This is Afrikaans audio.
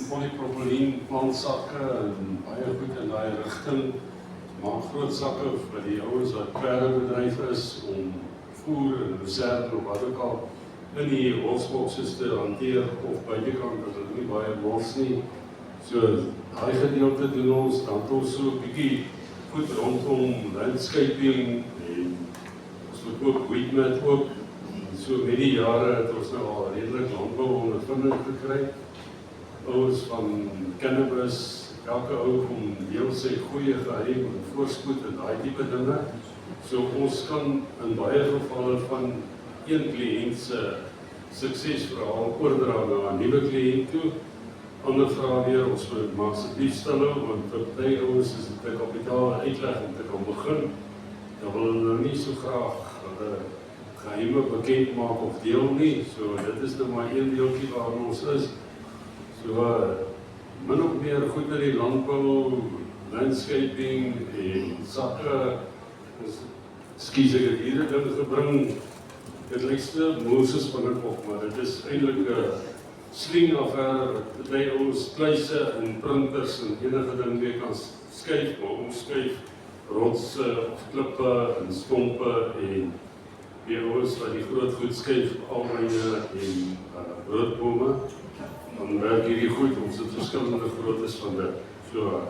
polypropylene plantsakke en baie goed in daai rigting. Maak groot sakke vir die ouens wat perdebedryf is om voer en reserve of wat ook al in die wolfsboxes te hanteer of buitekant as dit nie baie mors nie. So daai gedeelte doen ons, dan ons so 'n bietjie goed rondom landscaping en ons verkoop weedmat ook. So met die jare het ons nou al redelik landbou ondervinding gekry. Ouens van cannabis, elke ou kom deel sy goeie geheim en voorspoed en daai tipe dinge. So ons kan in baie gevalle van een kliënt se suksesverhaal oordra na 'n nuwe kliënt toe. Ander vra weer, ons moet maar asseblief stil hou, want vir baie ouens is dit 'n kapitaal uitleg om te kan begin. Dan wil hulle nou nie so graag hulle geheime bekend maak of deel nie. So dit is nou maar een deeltjie waar ons is. So min of meer goed met die landbou, landscaping en sakke. Skies ek het hier 'n ding gebring. Dit lykste Moses van dit op, maar dit is eintlik 'n sling affair wat by ons kluise en printers en enige ding weer kan skuif, maar ons skuif rotse of klippe en stompe en die ouens wat die groot goed skuif, almyne en broodbome. Dan werk hierdie goed, ons het verskillende groottes van dit. So